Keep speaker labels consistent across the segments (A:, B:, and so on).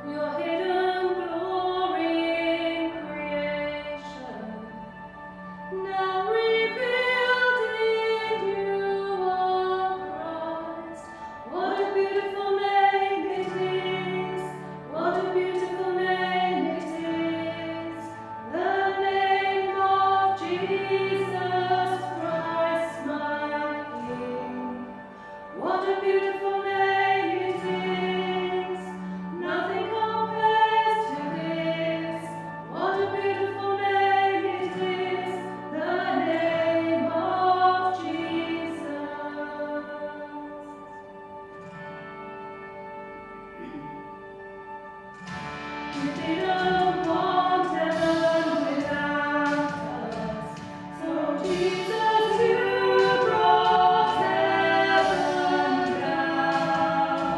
A: Your hidden glory in creation, now revealed in you, O Christ. What a beautiful name it is! What a beautiful name it is! The name of Jesus Christ, my King. What a beautiful name it is! Nothing compares to this. What a beautiful name it is! The name of Jesus. You didn't want heaven without us, so Jesus, you brought heaven down.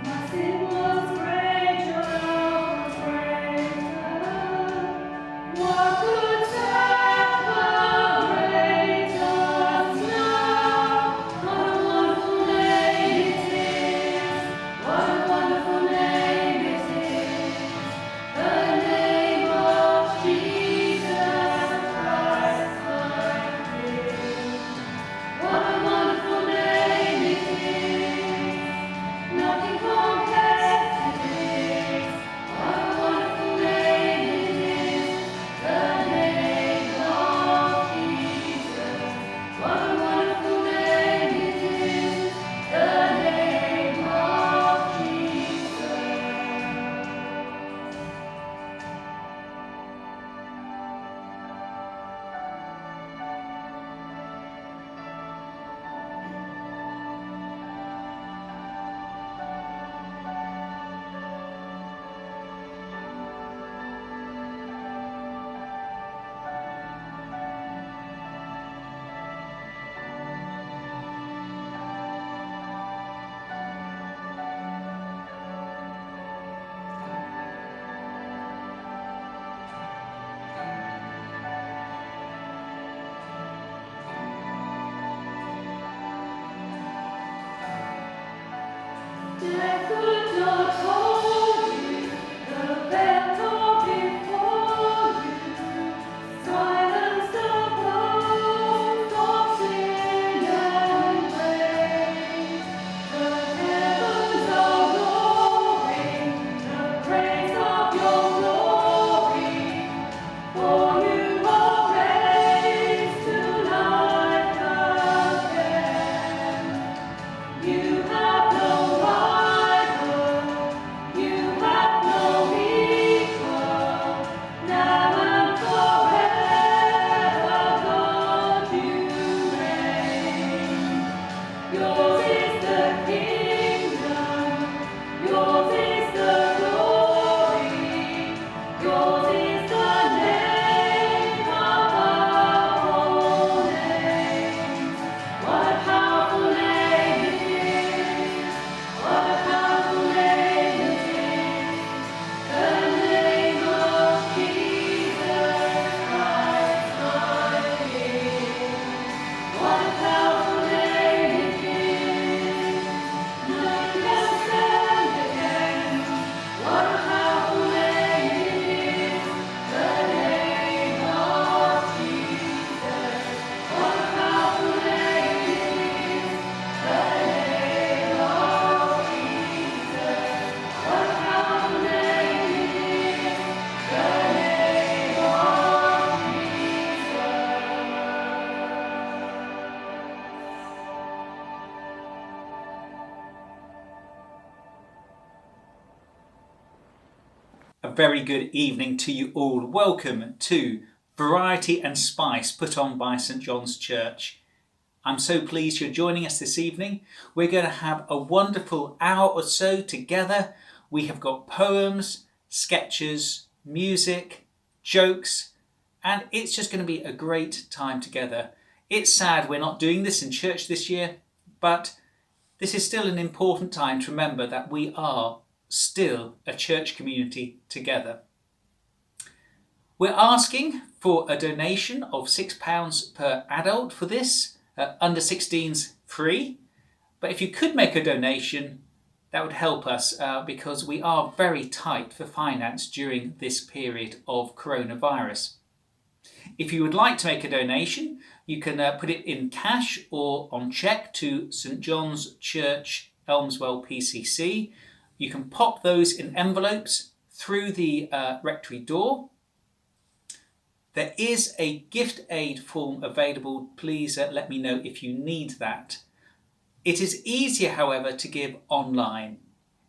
A: My sin was great, your love was greater. What could separate us now? What a wonderful name it is! What a wonderful name it is! The name of Jesus Christ, my King. What a wonderful name it is! Nothing compares to this. What a wonderful name it is! The name of Jesus. What a wonderful name it is! The name of Jesus. Death could not hold you, the veil tore before you. Silence the boast of sin and grave. The heavens are roaring the praise of your glory. For you are raised to life again. You have no rival, you have no equal. Now and forever, God, you reign. Yours is the kingdom, yours is the glory, yours is the name above all names. What a powerful name it is! What a powerful name it is! The name of Jesus Christ, my King. What a powerful name it is! None can stand against. What a powerful name it is! The name of Jesus. What a powerful name it is! The name of Jesus. What a powerful name it is! The name of
B: A very good evening to you all. Welcome to Variety and Spice put on by St John's Church. I'm so pleased you're joining us this evening. We're going to have a wonderful hour or so together. We have got poems, sketches, music, jokes, and it's just going to be a great time together. It's sad we're not doing this in church this year, but this is still an important time to remember that we are still a church community together. We're asking for a donation of £6 per adult for this. Under 16s free. But if you could make a donation, That would help us because we are very tight for finance during this period of coronavirus. If you would like to make a donation, you can put it in cash or on cheque to St John's Church, Elmswell PCC. You can pop those in envelopes through the rectory door. There is a gift aid form available. Please let me know if you need that. It is easier, however, to give online.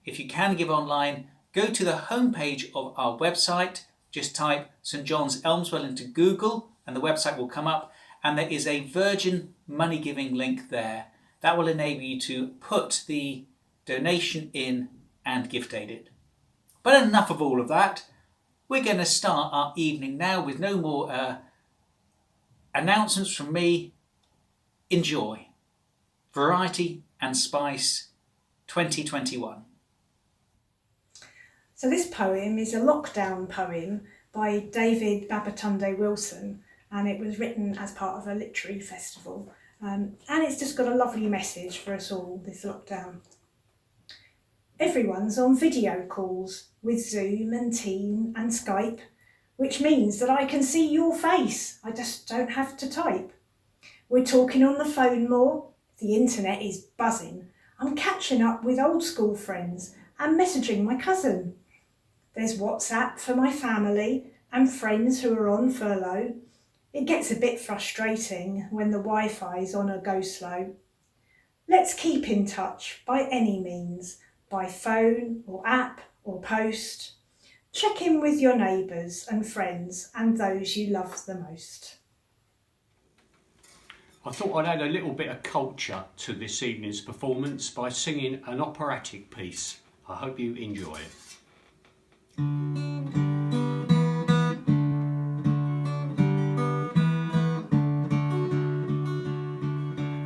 B: If you can give online, go to the homepage of our website. Just type St John's Elmswell into Google and the website will come up, and there is a Virgin money giving link there. That will enable you to put the donation in and gift aid it. But enough of all of that. We're going to start our evening now with no more announcements from me. Enjoy Variety and Spice 2021.
A: So this poem is a lockdown poem by David Babatunde Wilson, and it was written as part of a literary festival. And it's just got a lovely message for us all, this lockdown. Everyone's on video calls with Zoom and Team and Skype, which means that I can see your face. I just don't have to type. We're talking on the phone more. The internet is buzzing. I'm catching up with old school friends and messaging my cousin. There's WhatsApp for my family and friends who are on furlough. It gets a bit frustrating when the Wi-Fi's on a go slow. Let's keep in touch by any means, by phone or app or post. Check in with your neighbours and friends and those you love the most.
C: I thought I'd add a little bit of culture to this evening's performance by singing an operatic piece. I hope you enjoy it.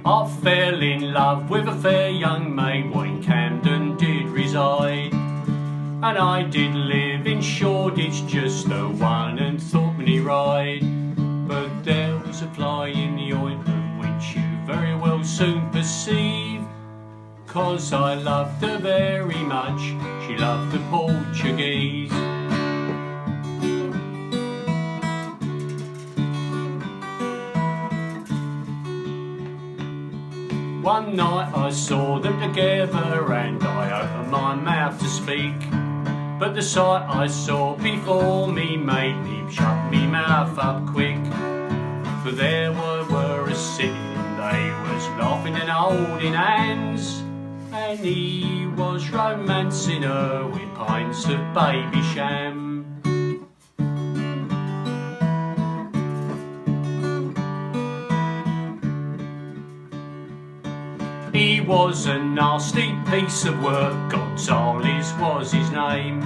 C: I fell in love with a fair young maid what in Camden did reside, and I did live in Shoreditch, just the one and threepenny ride. But there was a fly in the ointment which you very well soon perceive, 'cause I loved her very much, she loved the Portuguese. One night I saw them together and I opened my mouth to speak, but the sight I saw before me made me shut me mouth up quick. For there were a-sitting, they was laughing and holding hands, and he was romancing her with pints of baby sham. He was a nasty piece of work, Gonzales was his name,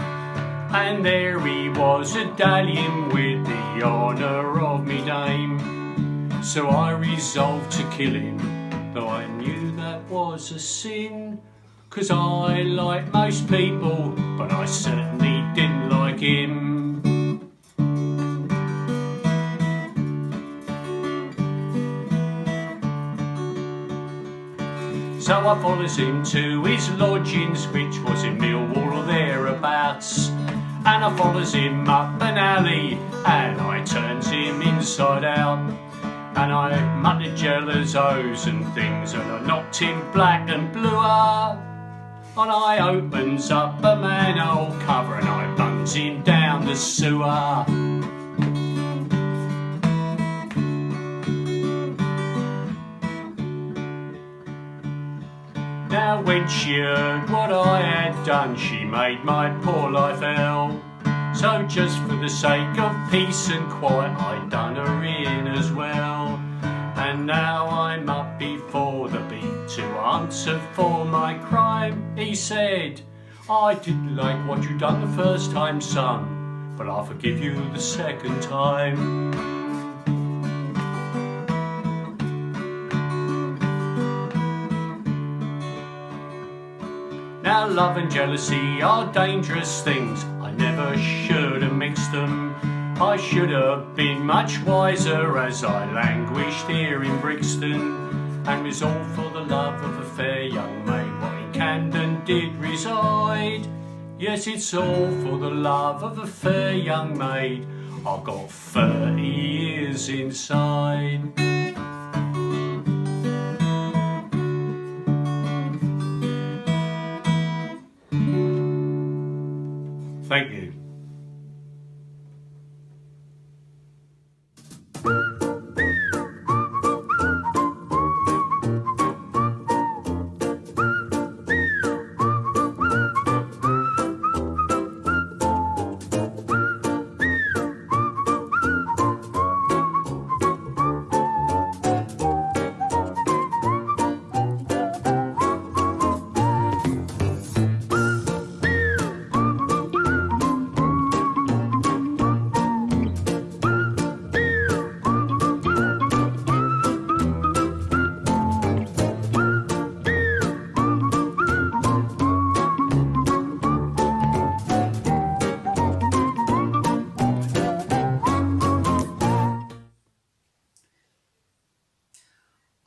C: and there he was a-dallying with the honour of me dame. So I resolved to kill him, though I knew that was a sin, 'cause I like most people, but I certainly didn't like him. So I follows him to his lodgings, which was in Millwall or thereabouts, and I follows him up an alley, and I turns him inside out, and I muttered jealous O's and things, and I knocked him black and bluer, and I opens up a manhole cover and I bungs him down the sewer. Now when she heard what I had done, she made my poor life hell. So just for the sake of peace and quiet, I done her in as well. And now I'm up before the beat to answer for my crime. He said, I didn't like what you done the first time, son, but I'll forgive you the second time. Now love and jealousy are dangerous things, I never should have mixed them. I should have been much wiser as I languished here in Brixton, and was all for the love of a fair young maid what in Camden did reside. Yes, it's all for the love of a fair young maid. I've got 30 years inside. Thank you.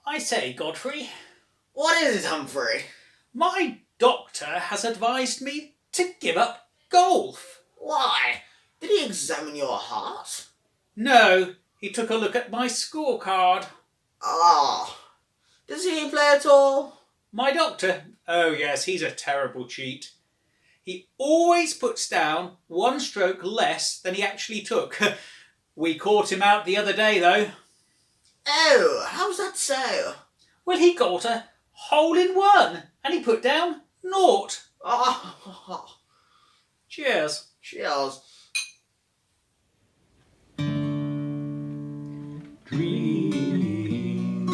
B: I say, Godfrey,
D: What is it, Humphrey?
B: my doctor has advised me to give up golf.
D: Why? Did he examine your heart?
B: No, he took a look at my scorecard.
D: Ah. Does he play at all?
B: My doctor? Oh yes, he's a terrible cheat. He always puts down one stroke less than he actually took. We caught him out the other day though.
D: Oh, how's that so?
B: Well, he got a hole-in-one and he put down 0.
D: Oh,
B: Cheers.
D: cheers.
C: Dream,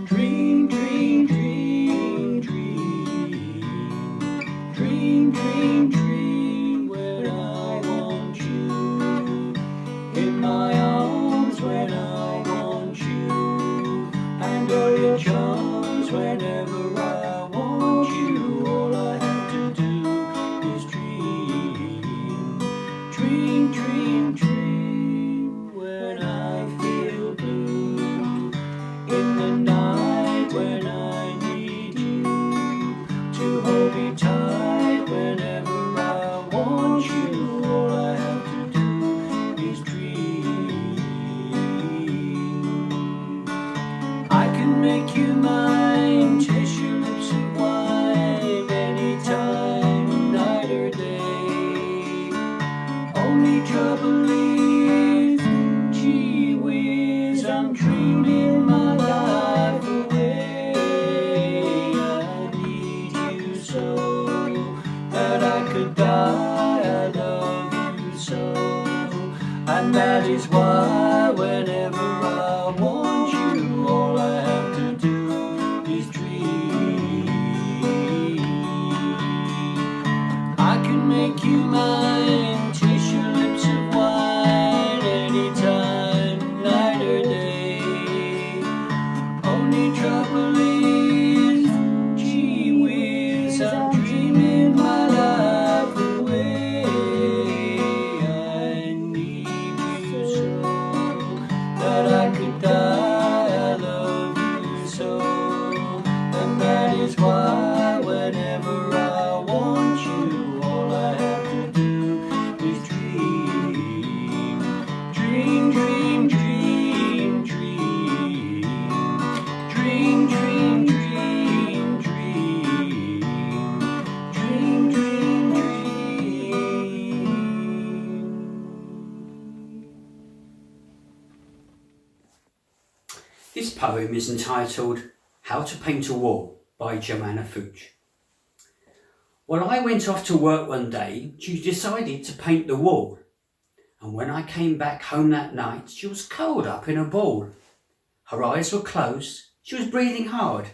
C: dream, dream, dream, dream. Dream, dream, dream, when I want you. In my arms when I want you. And all your charms whenever I want you. All I have to do is dream. Dream, dream, dream, when I feel blue. In the night when I need you. To hold me tight whenever I want you. All I have to do is dream. I can make you mine, taste your lips of wine anytime, night or day. Only trouble is, gee whiz, I'm dreaming my life away. I need you so that I could die. I love you so, and that is why whenever I want you, all I have to do is dream. I can make you mine, taste your lips of wine anytime, night or day. Only trouble is, gee whiz, I'm dreaming my life away. I need you so that I could die. I love you so, and that is why whenever I want you, all I have to do is dream. Dream, dream, dream, dream. Dream, dream, dream, dream. Dream, dream, dream.
E: This poem is entitled How to Paint a Wall by Joanna Fuchs. Well, I went off to work one day. She decided to paint the wall. And when I came back home that night, she was curled up in a ball. Her eyes were closed. She was breathing hard.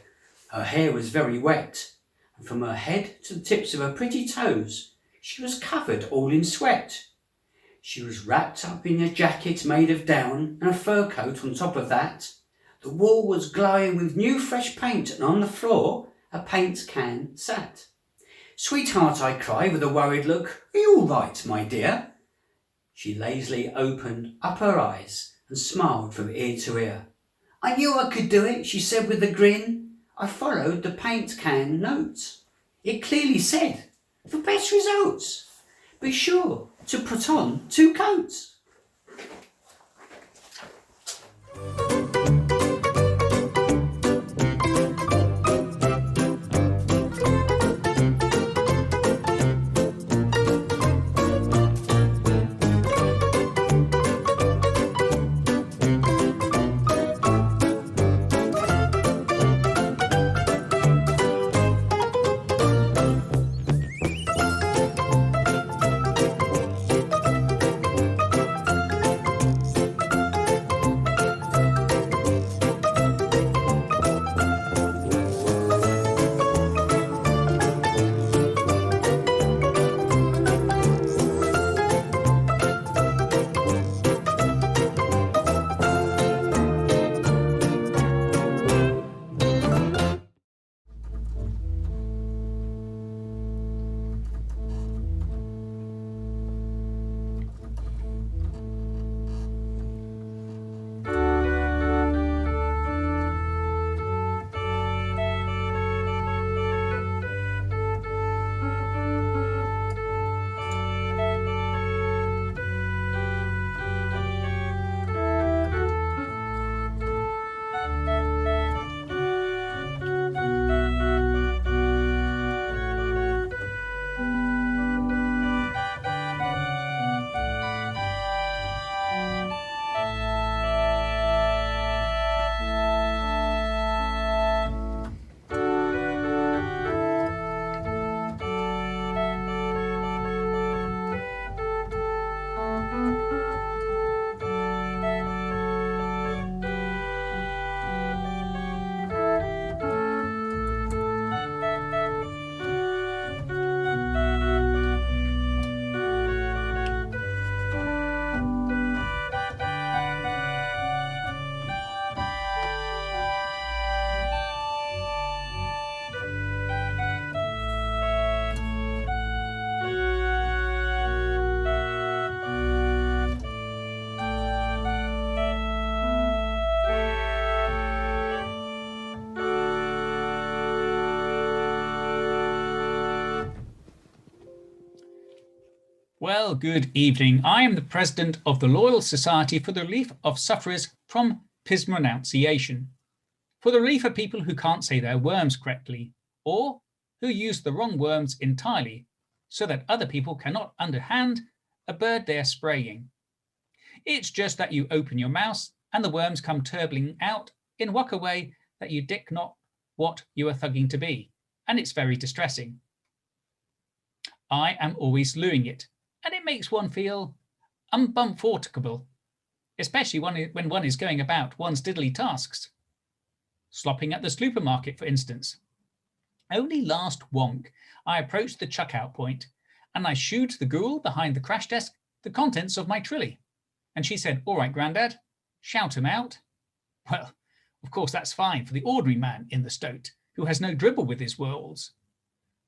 E: Her hair was very wet. And from her head to the tips of her pretty toes, she was covered all in sweat. She was wrapped up in a jacket made of down and a fur coat on top of that. The wall was glowing with new fresh paint, and on the floor a paint can sat. "Sweetheart," I cried with a worried look, "are you all right, my dear?" She lazily opened up her eyes and smiled from ear to ear. "I knew I could do it," she said with a grin. "I followed the paint can notes." It clearly said, for best results, be sure to put on 2 coats.
B: Well, good evening. I am the president of the Loyal Society for the Relief of Sufferers from Pismrenunciation, for the relief of people who can't say their worms correctly, or who use the wrong worms entirely, so that other people cannot underhand a bird they are spraying. It's just that you open your mouth and the worms come turbling out in what a way that you dick not what you are thugging to be, and it's very distressing. I am always looing it, and it makes one feel uncomfortable, especially when one is going about one's diddly tasks. Slopping at the supermarket, for instance. Only last wonk, I approached the chuck-out point, and I shooed the ghoul behind the crash desk the contents of my trilly. And she said, "All right, Grandad, shout 'em out." Well, of course that's fine for the ordinary man in the stoat, who has no dribble with his worlds.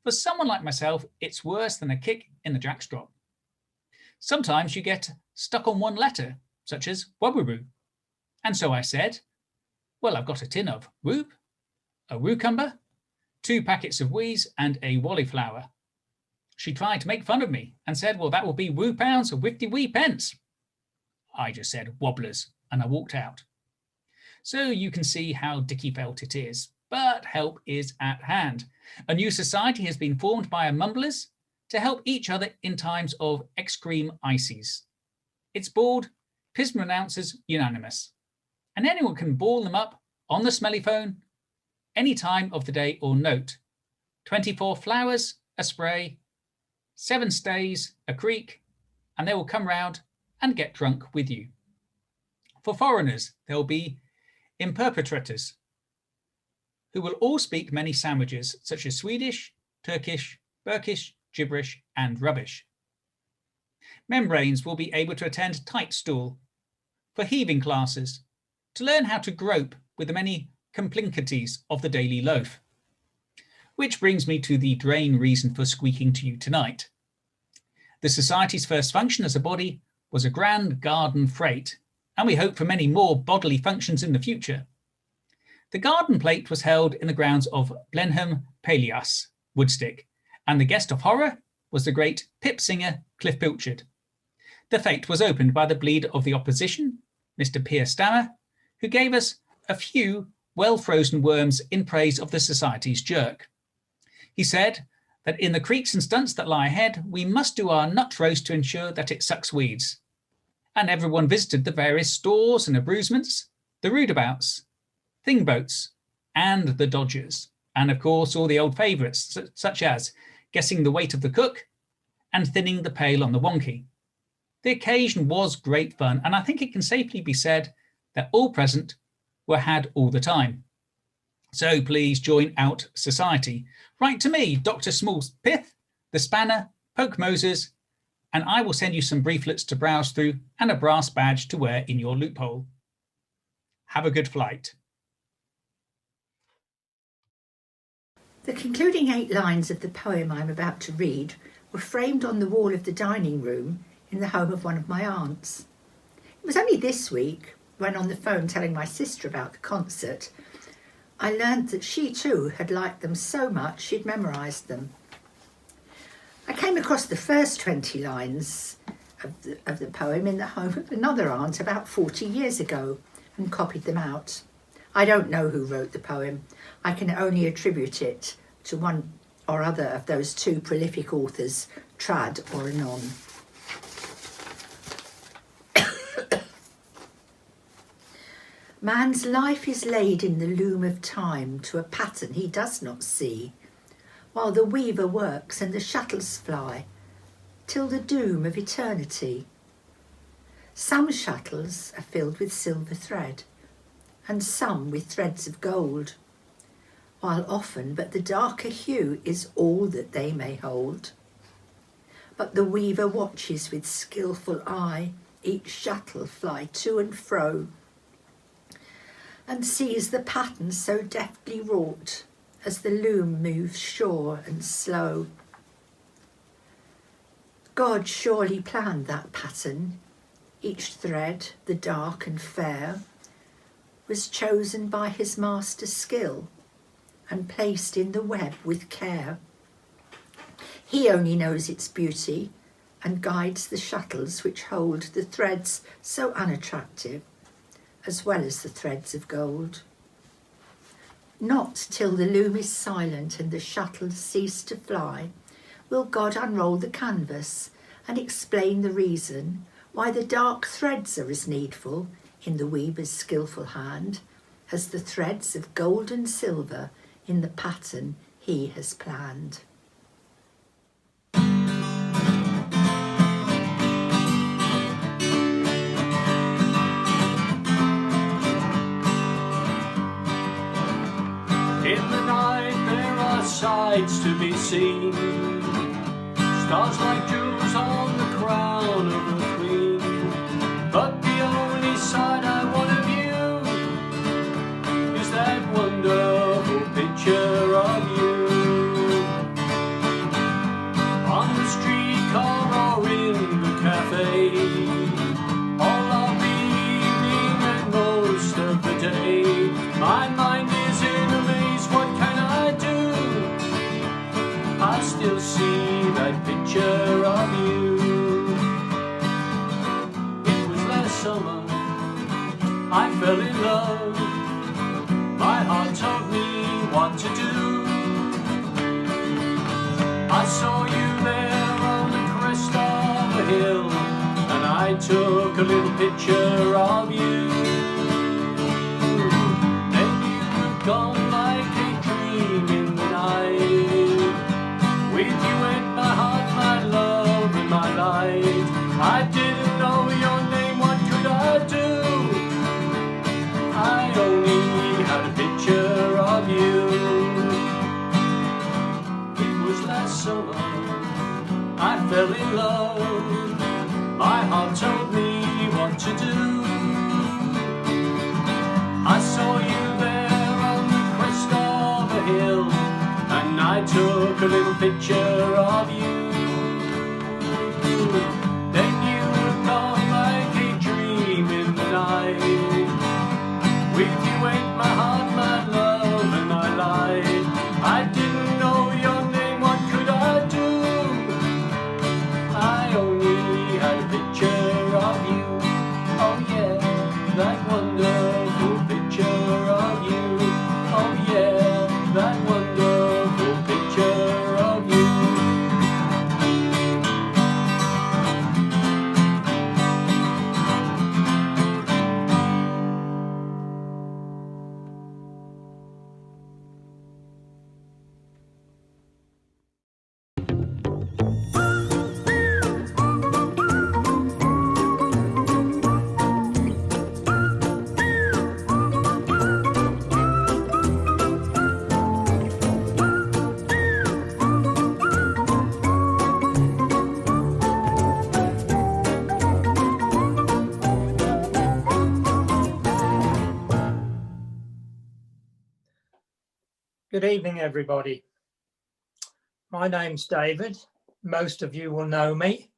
B: For someone like myself, it's worse than a kick in the jackstrap. Sometimes you get stuck on one letter, such as wubberoo. And so I said, well, I've got a tin of whoop, a woocumber, 2 packets of wheeze, and a wallyflower. She tried to make fun of me and said, well, that will be £2 or 50 wee pence. I just said wobblers, and I walked out. So you can see how dicky felt it is. But help is at hand. A new society has been formed by our mumblers to help each other in times of extreme ices. It's called Pismrenouncers Unanimous, and anyone can ball them up on the smelly phone any time of the day or note. 24 flowers, a spray, 7 stays, a creek, and they will come round and get drunk with you. For foreigners, there will be imperpetrators, who will all speak many sandwiches, such as Swedish, Turkish, Burkish, gibberish, and rubbish. Membranes will be able to attend tight stool. For heaving classes, to learn how to grope with the many complinkities of the daily loaf. Which brings me to the drain reason for squeaking to you tonight. The Society's first function as a body was a grand garden freight, and we hope for many more bodily functions in the future. The garden plate was held in the grounds of Blenheim Palias, Woodstick, and the guest of horror was the great pip singer Cliff Pilchard. The fete was opened by the bleed of the opposition, Mr. Piers Stammer, who gave us a few well-frozen worms in praise of the Society's jerk. He said that in the creaks and stunts that lie ahead, we must do our nut roast to ensure that it sucks weeds. And everyone visited the various stores and abrusements, the roundabouts, thingboats, and the dodgers, and of course all the old favourites, such as guessing the weight of the cook and thinning the pail on the wonky. The occasion was great fun, and I think it can safely be said that all present were had all the time. So please join out Society. Write to me, Dr. Smallpith, the Spanner, Poke Moses, and I will send you some brieflets to browse through and a brass badge to wear in your loophole. Have a good flight.
F: The concluding 8 lines of the poem I'm about to read were framed on the wall of the dining room in the home of one of my aunts. It was only this week, when on the phone telling my sister about the concert, I learnt that she too had liked them so much she'd memorised them. I came across the first 20 lines of the poem in the home of another aunt about 40 years ago and copied them out. I don't know who wrote the poem. I can only attribute it to one or other of those 2 prolific authors, trad or anon. Man's life is laid in the loom of time to a pattern he does not see, while the weaver works and the shuttles fly, till the doom of eternity. Some shuttles are filled with silver thread, and some with threads of gold, while often but the darker hue is all that they may hold. But the weaver watches with skilful eye each shuttle fly to and fro, and sees the pattern so deftly wrought as the loom moves sure and slow. God surely planned that pattern. Each thread, the dark and fair, was chosen by his master's skill and placed in the web with care. He only knows its beauty and guides the shuttles which hold the threads so unattractive, as well as the threads of gold. Not till the loom is silent and the shuttles cease to fly will God unroll the canvas and explain the reason why the dark threads are as needful in the weaver's skilful hand as the threads of gold and silver in the pattern he has planned.
C: In the night there are sights to be seen, stars like jewels on the crown of a queen. But the only sight I want of you is that wonderful picture of you. On the streetcar or in the cafe, all of the evening and most of the day, my mind is in a maze, what can I do? I still see that picture of you. It was last summer, I fell in love. My heart told me what to do. I saw you there on the crest of a hill, and I took a little picture of you. Gone like a dream in the night, with you in my heart, my love and my light. I didn't know your name, what could I do? I only had a picture of you. It was last summer, I fell in love. My heart told me what to do. I saw you there of a hill, and I took a little picture of you. Then you were gone like a dream in the night, with you in my heart, my love and my light. I didn't know your name, what could I
G: Good evening, everybody. My name's David. Most of you will know me,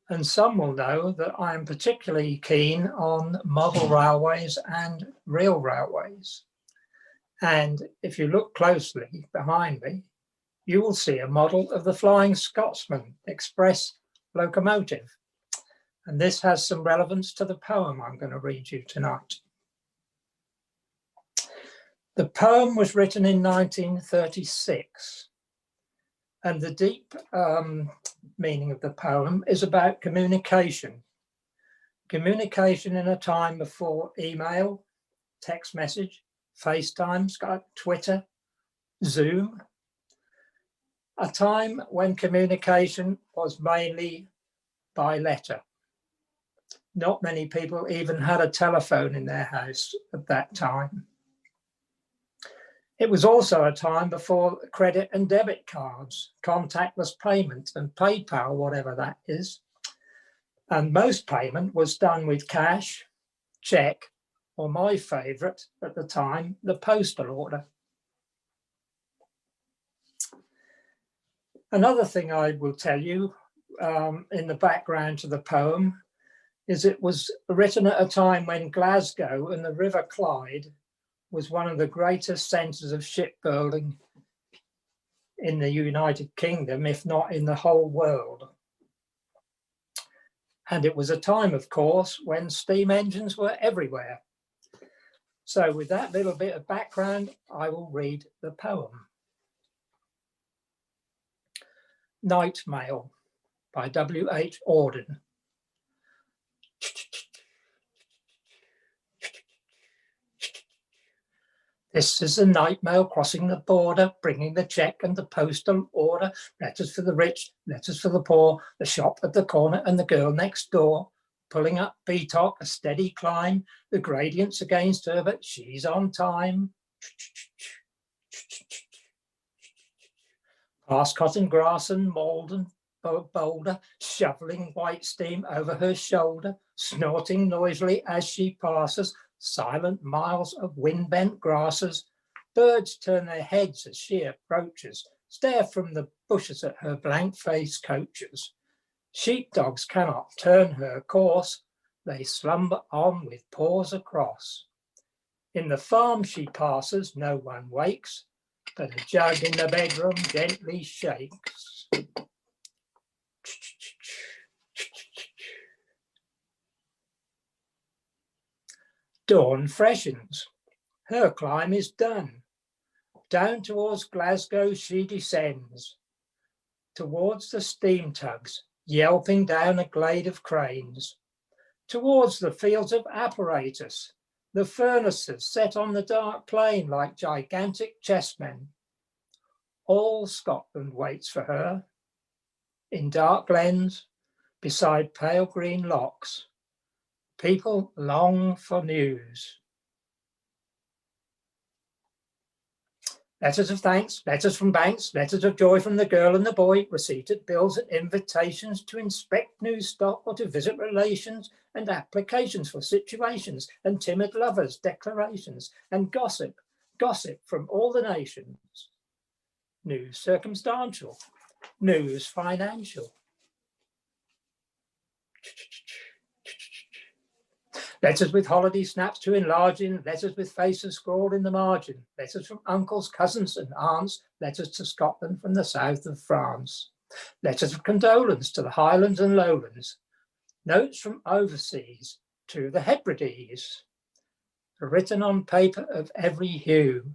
G: and some will know that I am particularly keen on model railways and real railways. And if you look closely behind me, you will see a model of the Flying Scotsman Express locomotive. And this has some relevance to the poem I'm going to read you tonight. The poem was written in 1936, and the deep meaning of the poem is about communication. Communication in a time before email, text message, FaceTime, Skype, Twitter, Zoom. A time when communication was mainly by letter. Not many people even had a telephone in their house at that time. It was also a time before credit and debit cards, contactless payment and PayPal, whatever that is. And most payment was done with cash, check, or my favourite at the time, the postal order. Another thing I will tell you in the background to the poem is it was written at a time when Glasgow and the River Clyde was one of the greatest centres of shipbuilding in the United Kingdom, if not in the whole world. And it was a time, of course, when steam engines were everywhere. So with that little bit of background, I will read the poem. Night Mail by W.H. Auden. This is the night mail crossing the border, bringing the check and the postal order, letters for the rich, letters for the poor, the shop at the corner and the girl next door, pulling up Beatock, a steady climb, the gradients against her, but she's on time. Past cotton grass and Malden boulder, shoveling white steam over her shoulder, snorting noisily as she passes, silent miles of wind-bent grasses. Birds turn their heads as she approaches, stare from the bushes at her blank-faced coaches. Sheepdogs cannot turn her course, they slumber on with paws across. In the farm she passes, no one wakes, but a jug in the bedroom gently shakes. Dawn freshens. Her climb is done. Down towards Glasgow she descends, towards the steam tugs, yelping down a glade of cranes, towards the fields of apparatus, the furnaces set on the dark plain like gigantic chessmen. All Scotland waits for her. In dark glens, beside pale green locks, people long for news. Letters of thanks, letters from banks, letters of joy from the girl and the boy, receipted bills and invitations to inspect new stock or to visit relations, and applications for situations, and timid lovers' declarations, and gossip from all the nations. News circumstantial, news financial. Letters with holiday snaps to enlarge in, letters with faces scrawled in the margin, letters from uncles, cousins and aunts, letters to Scotland from the south of France, letters of condolence to the Highlands and Lowlands, notes from overseas to the Hebrides, written on paper of every hue,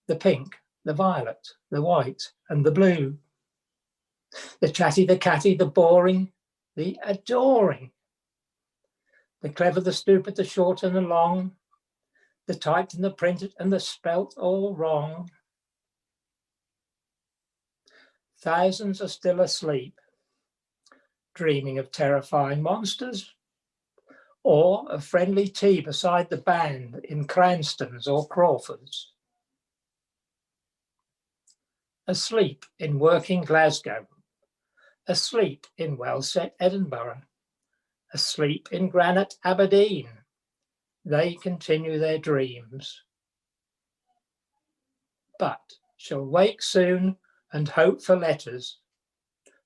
G: the pink, the violet, the white and the blue, the chatty, the catty, the boring, the adoring, the clever, the stupid, the short and the long, the typed and the printed and the spelt all wrong. Thousands are still asleep, dreaming of terrifying monsters, or of friendly tea beside the band in Cranston's or Crawford's. Asleep in working Glasgow, asleep in well-set Edinburgh, asleep in granite Aberdeen, they continue their dreams. But shall wake soon and hope for letters,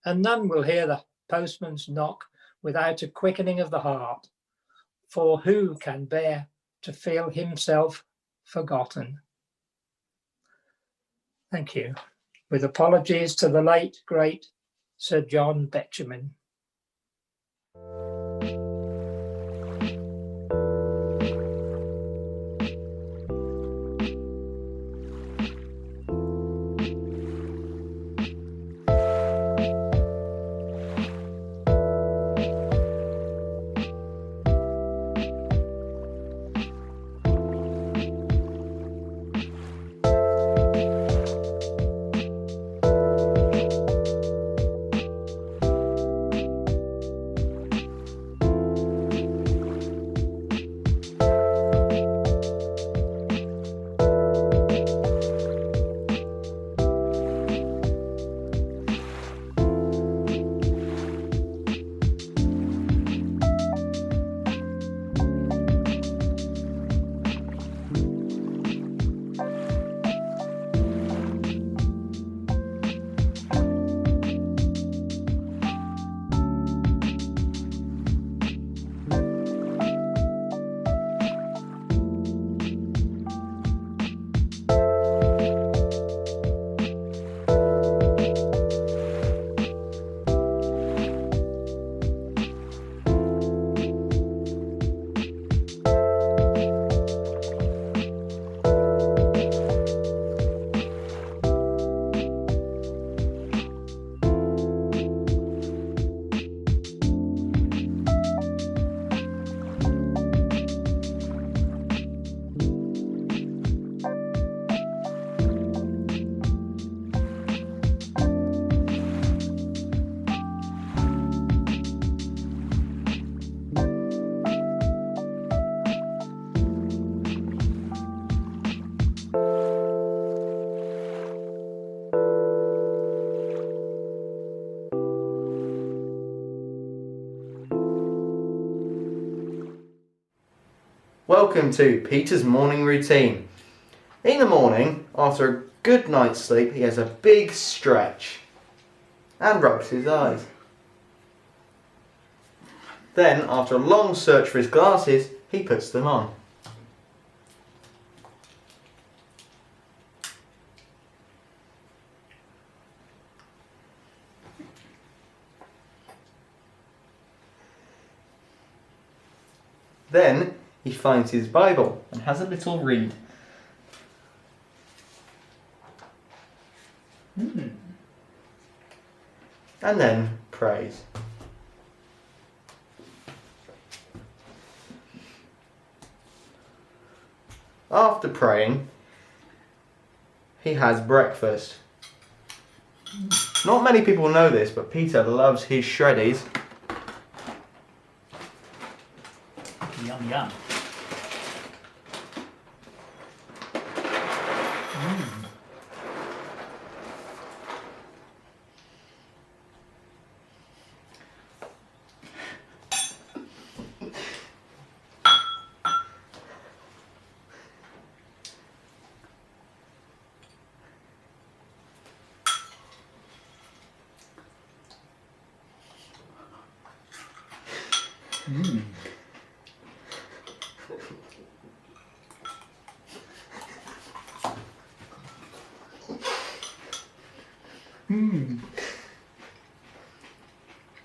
G: and none will hear the postman's knock without a quickening of the heart, for who can bear to feel himself forgotten? Thank you. With apologies to the late, great Sir John Betjeman.
D: Welcome to Peter's morning routine. In the morning, after a good night's sleep, he has a big stretch and rubs his eyes. Then, after a long search for his glasses, he puts them on. Then, he finds his Bible and has a little read. And then prays. After praying, he has breakfast. Not many people know this, but Peter loves his shreddies.
B: Yum, yum.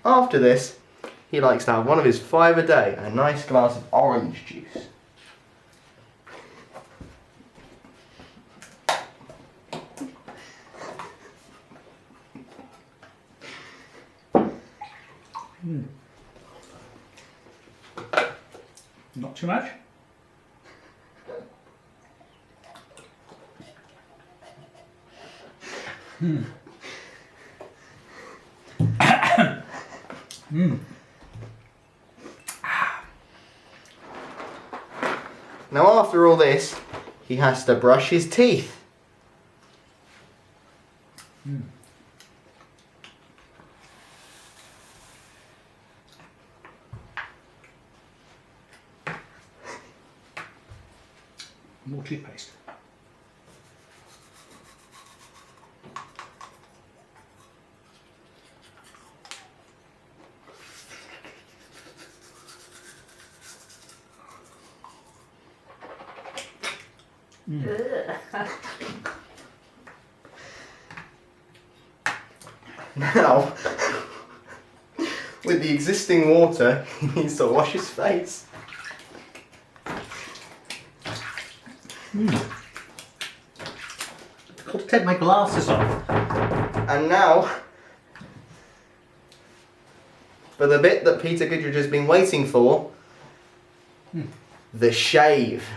D: After this, he likes to have one of his 5 a day and a nice glass of orange juice.
B: Not too much.
D: Now after all this, he has to brush his teeth.
B: More toothpaste.
D: Now, with the existing water, he needs to wash his face.
B: I've got to take my glasses off.
D: And now, for the bit that Peter Goodrich has been waiting for, the shave.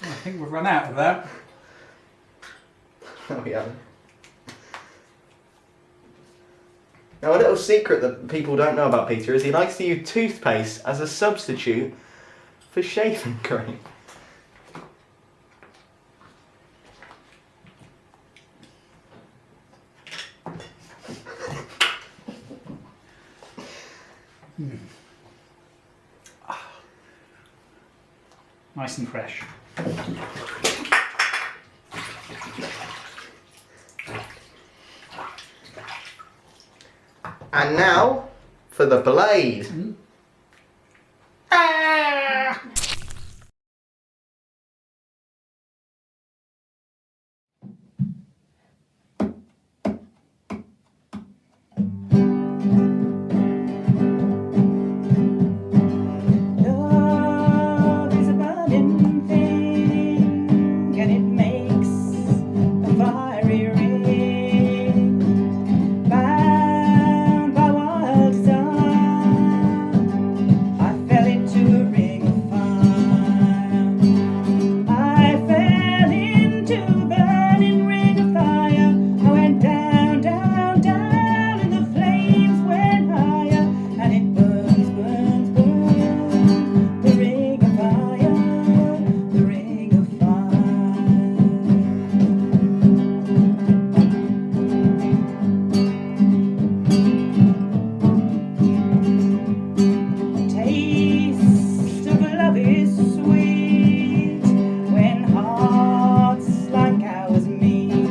B: I think we've run out of that.
D: Oh, we haven't. Now, a little secret that people don't know about Peter is he likes to use toothpaste as a substitute for shaving cream.
B: Nice and fresh.
D: And now, for the blade.
A: Love is a burning thing, and it makes a fiery ring. Bound by wild desire, I fell into a ring of fire. I fell into a burning ring of fire. I went down, down, down, and the flames went higher, and it burns, burns, burns. The ring of fire, the ring of fire. The taste of love is sweet when hearts like ours meet.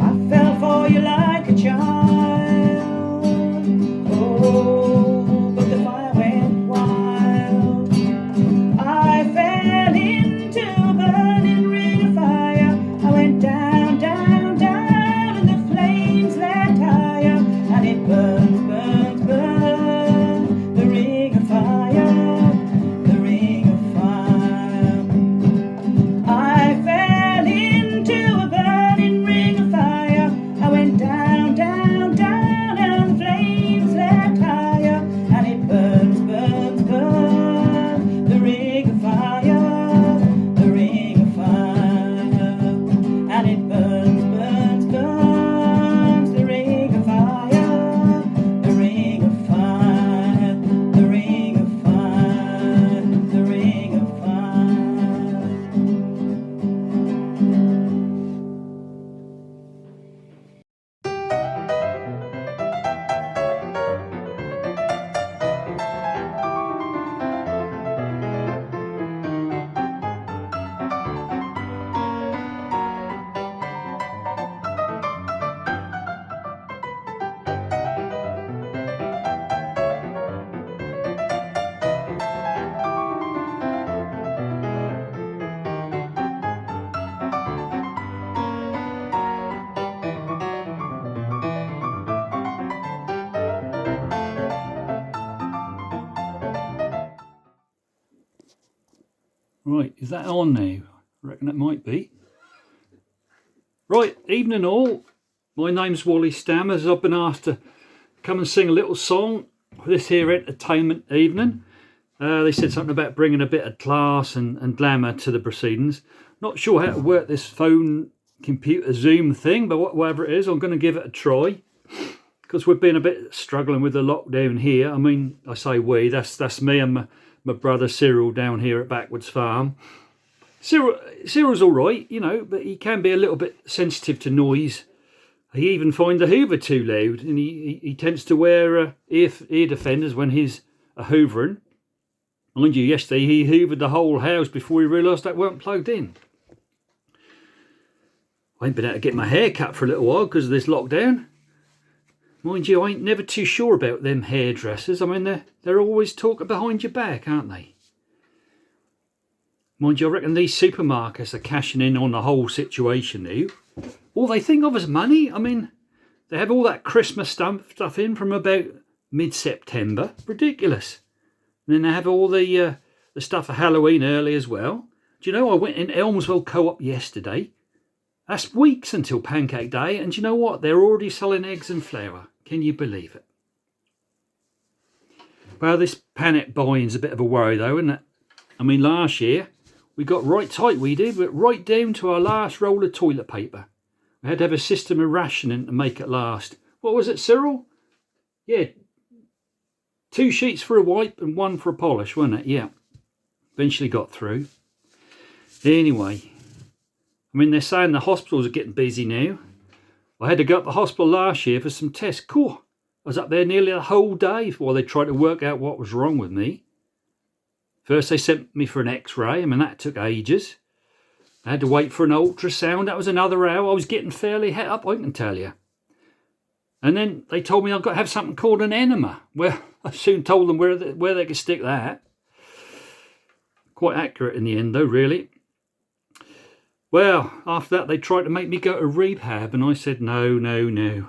A: I fell for you like a child. Oh, but the fire went wild. I fell into a burning ring of fire. I went down, down, down, and the flames leapt higher, and it burns, burns, burns. The ring of fire, the ring of fire. I fell into a burning ring of fire. I went down, down, down, and the flames leapt higher, and it burns, burns, burns. The ring of fire, the ring of fire, and it burns, burns, burns. The ring of fire, the ring of fire, the ring of fire, the ring of fire.
C: Right, is that on now? I reckon it might be. Right, evening all. My name's Wally Stammers. I've been asked to come and sing a little song for this here entertainment evening. They said something about bringing a bit of class and glamour to the proceedings. Not sure how to work this phone, computer, Zoom thing, but whatever it is, I'm going to give it a try. Because we've been a bit struggling with the lockdown here. I mean, I say we, that's me and my brother Cyril down here at Backwoods Farm. Cyril's all right, you know, but he can be a little bit sensitive to noise. He even finds the hoover too loud, and he tends to wear ear defenders when he's a hoovering. Mind you, yesterday he hoovered the whole house before he realised that weren't plugged in. I ain't been able to get my hair cut for a little while because of this lockdown. Mind you, I ain't never too sure about them hairdressers. I mean, they're always talking behind your back, aren't they? Mind you, I reckon these supermarkets are cashing in on the whole situation now. All they think of is money. I mean, they have all that Christmas stuff in from about mid-September. Ridiculous. And then they have all the stuff for Halloween early as well. Do you know, I went in Elmswell Co-op yesterday. That's weeks until Pancake Day. And do you know what? They're already selling eggs and flour. Can you believe it? Well, this panic buying's a bit of a worry though, isn't it? I mean, last year we got right tight, we did, but right down to our last roll of toilet paper. We had to have a system of rationing to make it last. What was it, Cyril? Yeah, 2 sheets for a wipe and 1 for a polish, wasn't it? Yeah. Eventually got through. Anyway, I mean, they're saying the hospitals are getting busy now. I had to go up to the hospital last year for some tests. Cool. I was up there nearly the whole day while they tried to work out what was wrong with me. First they sent me for an x-ray. I mean, that took ages. I had to wait for an ultrasound. That was another hour. I was getting fairly het up, I can tell you. And then they told me I've got to have something called an enema. Well, I soon told them where they could stick that. Quite accurate in the end, though, really. Well, after that, they tried to make me go to rehab, and I said no, no, no.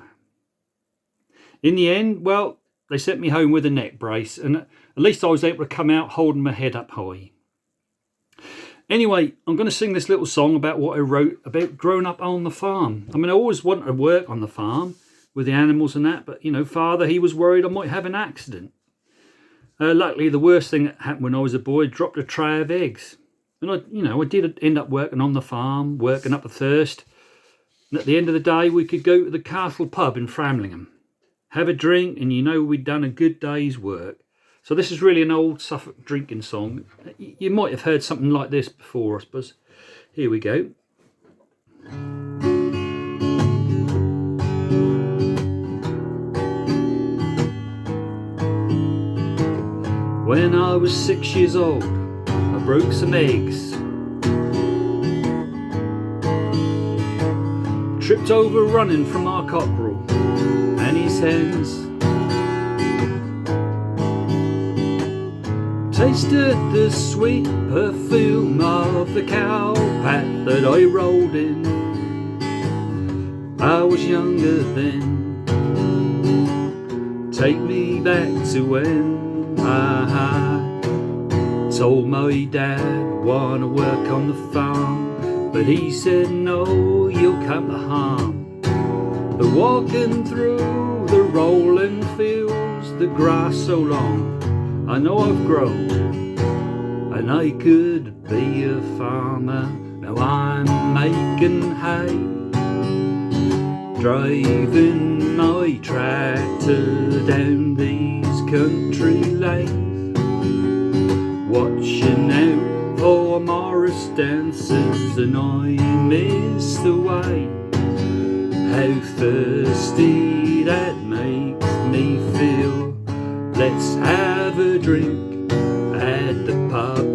C: In the end, well, they sent me home with a neck brace, and at least I was able to come out holding my head up high. Anyway, I'm going to sing this little song about what I wrote about growing up on the farm. I mean, I always wanted to work on the farm with the animals and that, but, you know, Father, he was worried I might have an accident. Luckily, the worst thing that happened when I was a boy, dropped a tray of eggs. And I did end up working on the farm, working up a thirst. And at the end of the day, we could go to the Castle pub in Framlingham, have a drink, and we'd done a good day's work. So this is really an old Suffolk drinking song. You might have heard something like this before, I suppose. Here we go. When I was 6 years old, I broke some eggs. Tripped over running from our cockerel and his hens. Tasted the sweet perfume of the cow pat that I rolled in. I was younger then. Take me back to when I told my dad wanna work on the farm, but he said no, you'll come to harm. The walking through the rolling fields, the grass so long, I know I've grown, and I could be a farmer. Now I'm making hay, driving my tractor down these country lanes, watching out for Morris dancers, and I miss the way, how thirsty that makes me feel. Let's have a drink at the pub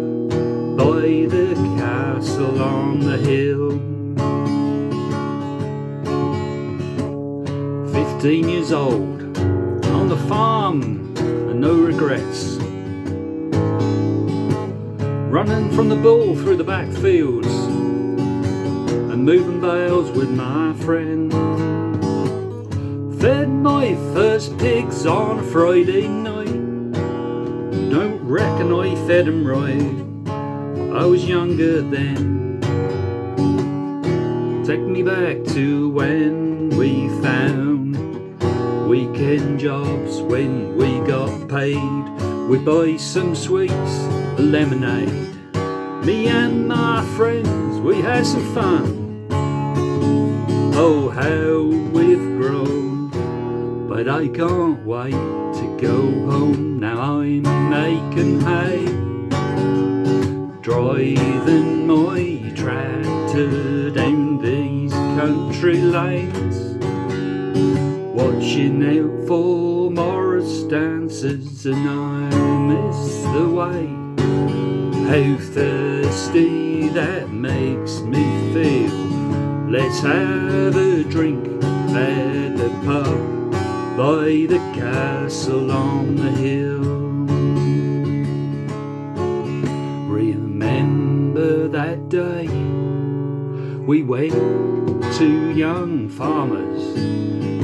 C: by the castle on the hill. 15 years old, on the farm, and no regrets. Running from the bull through the back fields, and moving bales with my friend. Fed my first pigs on a Friday night. Don't reckon I fed them right, I was younger then. Take me back to when we found weekend jobs. When we got paid, we'd buy some sweets, a lemonade. Me and my friends, we had some fun. Oh, how we've grown, but I can't wait to go home. Now I'm making hay, driving my tractor down these country lanes, watching out for Morris dancers, and I miss the way, How thirsty that makes me feel. Let's have a drink at the pub by the castle on the hill. Remember that day we went to young farmers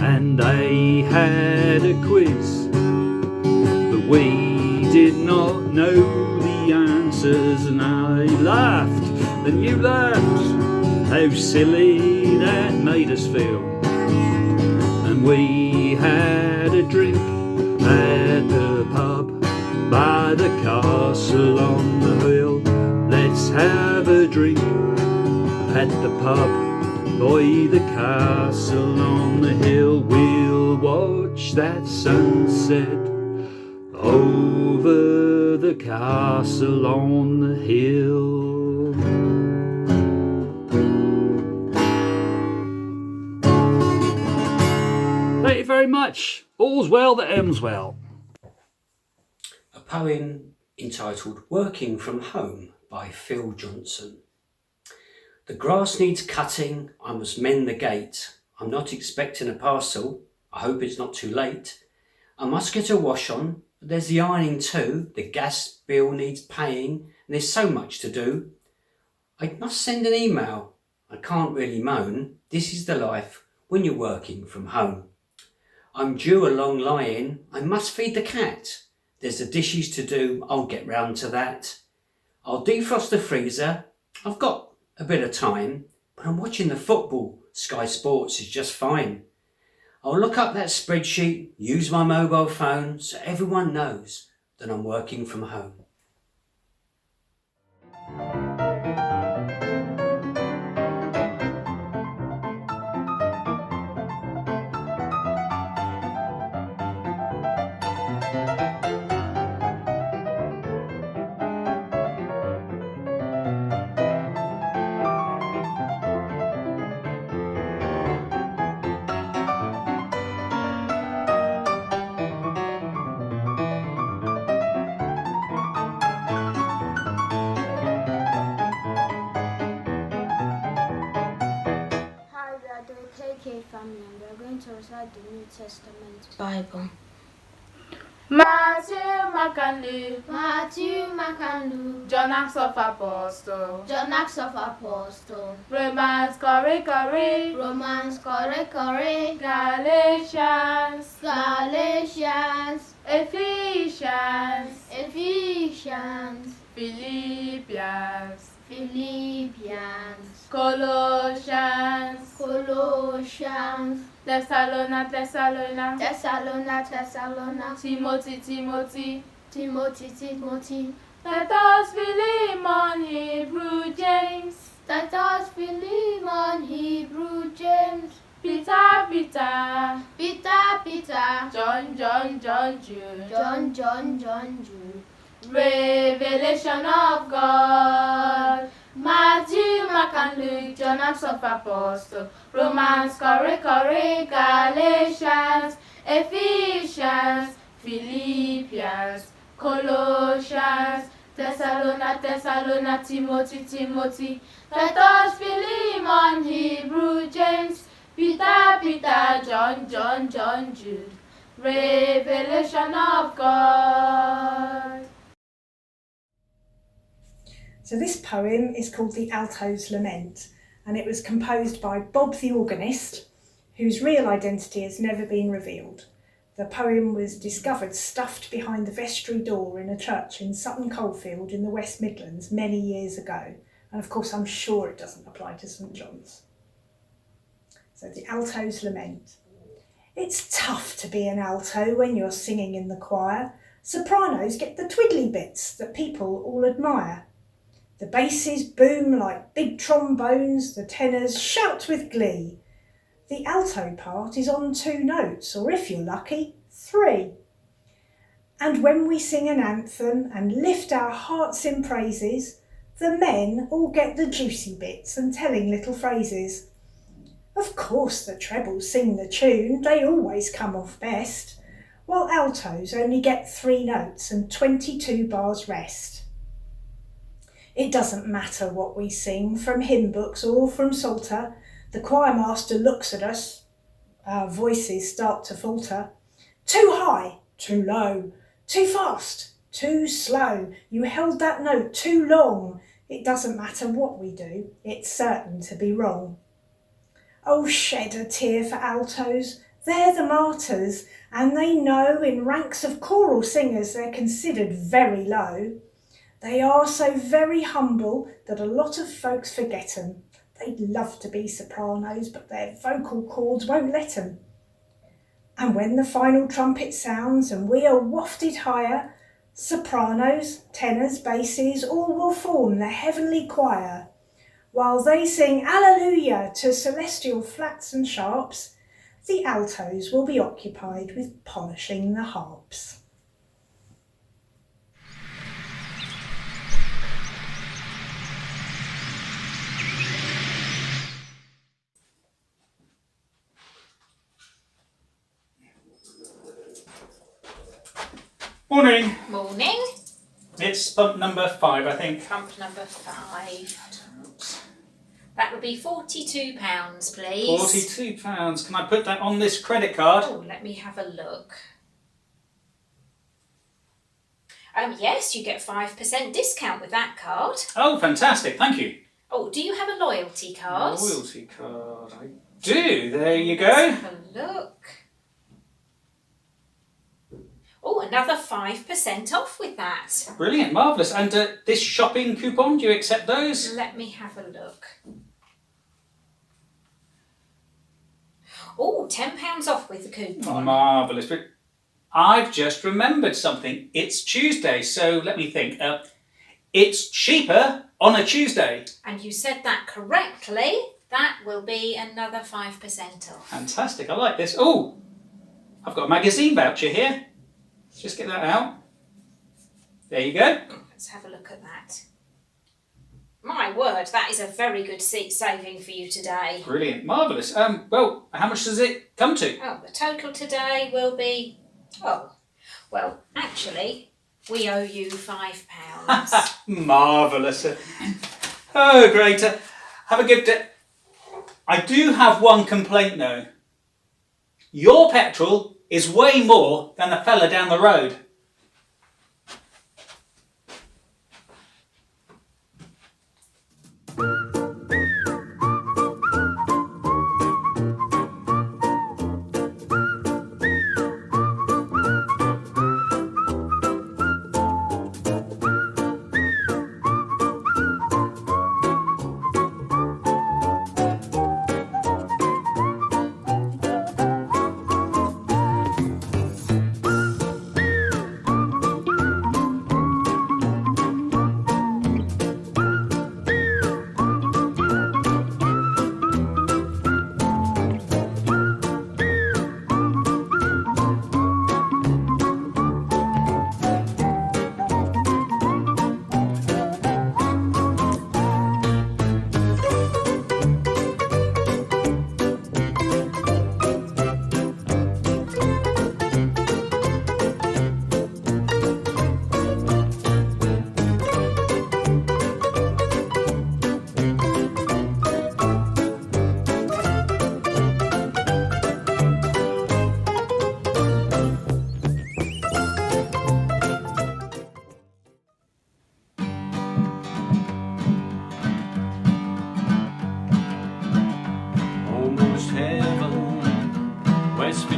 C: and they had a quiz, but we did not know the answers, and I laughed and you laughed. How silly that made us feel. And we had a drink at the pub by the castle on the hill. Let's have a drink at the pub by the castle on the hill. We'll watch that sunset over the castle on the hill. Thank you very much. All's well that Elmswell.
E: A poem entitled Working from Home by Phil Johnson. The grass needs cutting, I must mend the gate. I'm not expecting a parcel, I hope it's not too late. I must get a wash on, but there's the ironing too. The gas bill needs paying, and there's so much to do. I must send an email, I can't really moan. This is the life when you're working from home. I'm due a long lie-in, I must feed the cat. There's the dishes to do, I'll get round to that. I'll defrost the freezer, I've got a bit of time, but I'm watching the football, Sky Sports is just fine. I'll look up that spreadsheet, use my mobile phone, so everyone knows that I'm working from home.
H: KK family, and we are going to recite the New Testament Bible.
I: Matthew, Mark and Luke.
H: Matthew, Mark and Luke.
I: John Acts of Apostle.
H: John Acts of Apostle.
I: Romans, Corre.
H: Romans, Corre.
I: Galatians.
H: Galatians.
I: Ephesians.
H: Ephesians.
I: Philippians.
H: Philippians.
I: Colossians.
H: Colossians.
I: Thessalonians.
H: Timothy.
I: Titus, Philemon, Hebrew, James.
H: Titus, Philemon, Hebrew, James.
I: Peter. John, Jude. Revelation of God. Matthew, Mark and Luke, John Acts of Apostle, Romans, Corre, Galatians, Ephesians, Philippians, Colossians, Thessalonians, Timothy, Titus, Philemon, Hebrew, James, Peter, John, Jude. Revelation of God.
A: So this poem is called The Alto's Lament, and it was composed by Bob the organist, whose real identity has never been revealed. The poem was discovered stuffed behind the vestry door in a church in Sutton Coldfield in the West Midlands many years ago, and of course I'm sure it doesn't apply to St John's. So The Alto's Lament. It's tough to be an alto when you're singing in the choir. Sopranos get the twiddly bits that people all admire. The basses boom like big trombones, the tenors shout with glee. The alto part is on 2 notes, or if you're lucky, 3. And when we sing an anthem and lift our hearts in praises, the men all get the juicy bits and telling little phrases. Of course the trebles sing the tune, they always come off best, while altos only get 3 notes and 22 bars rest. It doesn't matter what we sing from hymn books or from Psalter. The choir master looks at us. Our voices start to falter. Too high, too low, too fast, too slow. You held that note too long. It doesn't matter what we do, it's certain to be wrong. Oh, shed a tear for altos. They're the martyrs, and they know in ranks of choral singers they're considered very low. They are so very humble that a lot of folks forget 'em. They'd love to be sopranos, but their vocal cords won't let 'em. And when the final trumpet sounds and we are wafted higher, sopranos, tenors, basses, all will form the heavenly choir. While they sing Alleluia to celestial flats and sharps, the altos will be occupied with polishing the harps.
B: Morning.
J: Morning.
B: It's pump number 5, I think.
J: Pump number 5. That would be £42, please.
B: £42. Can I put that on this credit card?
J: Oh, let me have a look. Yes, you get 5% discount with that card.
B: Oh, fantastic. Thank you.
J: Oh, do you have a loyalty card?
B: Loyalty card. I do. There you go.
J: Let's have a look. Oh, another 5% off with that.
B: Brilliant. Marvellous. And this shopping coupon, do you accept those?
J: Let me have a look. Oh, £10 off with the coupon.
B: Marvellous. But I've just remembered something. It's Tuesday, so let me think. It's cheaper on a Tuesday.
J: And you said that correctly. That will be another 5% off.
B: Fantastic. I like this. Oh, I've got a magazine voucher here. Let's just get that out. There you go.
J: Let's have a look at that. My word, that is a very good seat saving for you today.
B: Brilliant. Marvellous. Well, how much does it come to?
J: Oh, the total today will be... Oh, well, actually, we owe you £5.
B: Marvellous. Oh, great. Have a good day. I do have one complaint, though. Your petrol is way more than the fella down the road.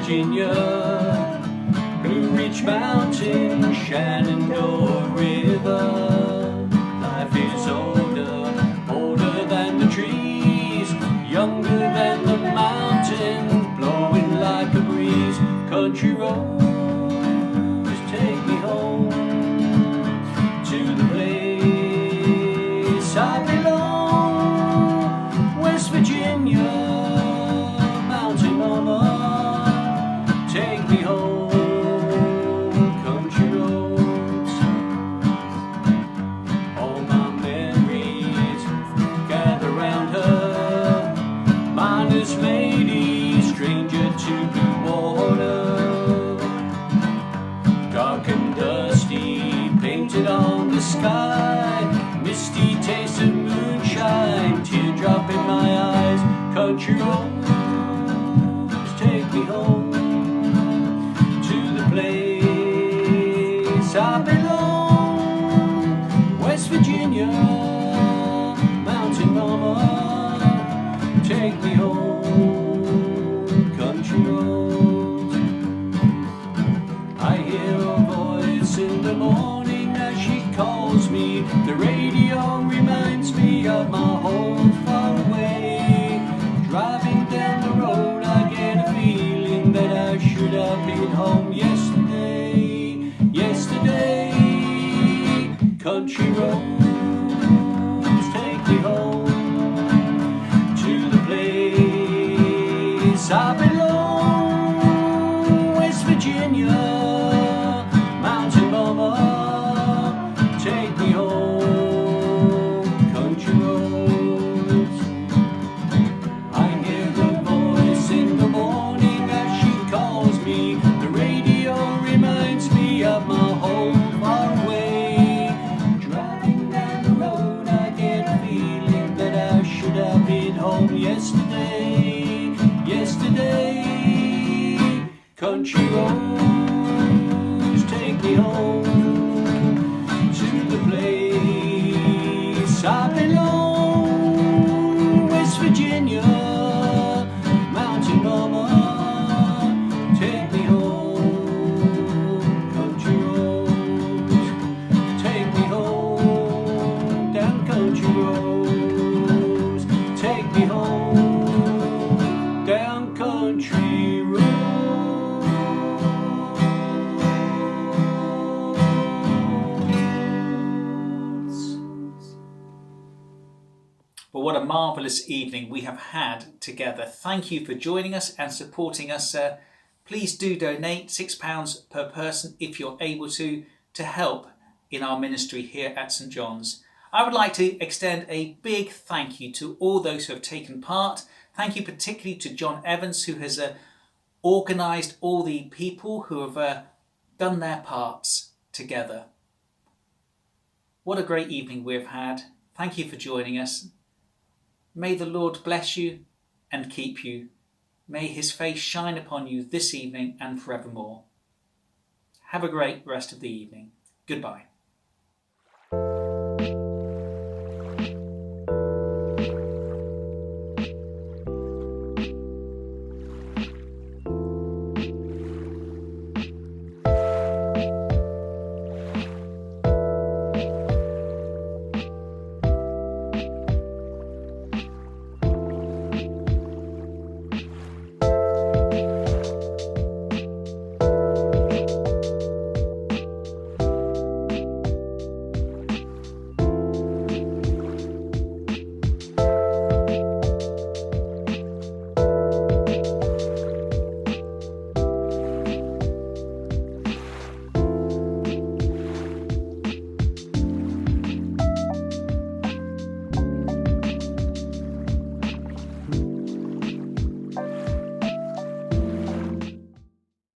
C: Virginia, Blue Ridge Mountain, Shenandoah River. Life is older than the trees, younger than the mountain, blowing like a breeze. Country roads take me home to the place I belong, West Virginia. Take me home, country roads. All my memories gather round her, miner's lady, stranger to blue water. Dark and dusty, painted on the sky, misty country roads take me home to the place I belong. West Virginia, mountain mama, take me home, country roads. I hear a voice in the morning as she calls me. The radio reminds me of my home far away. Driving down the road I get a feeling that I should have been home yesterday. Yesterday, country roads take me home to the place I belong. West Virginia, mountain mama, take me home, country roads. I hear the voice in the morning as she calls me. The radio reminds me of my home far away. Driving down the road I get a feeling that I should have been home yesterday. Yesterday, country roads take me home to the place I belong. West Virginia, mountain mama, take me home, country roads take me home, down country roads take me home, down country roads.
B: Well, what a marvellous evening we have had together. Thank you for joining us and supporting us. Please do donate £6 per person if you're able to help in our ministry here at St John's. I would like to extend a big thank you to all those who have taken part. Thank you particularly to John Evans, who has organised all the people who have done their parts together. What a great evening we have had. Thank you for joining us. May the Lord bless you and keep you. May his face shine upon you this evening and forevermore. Have a great rest of the evening. Goodbye.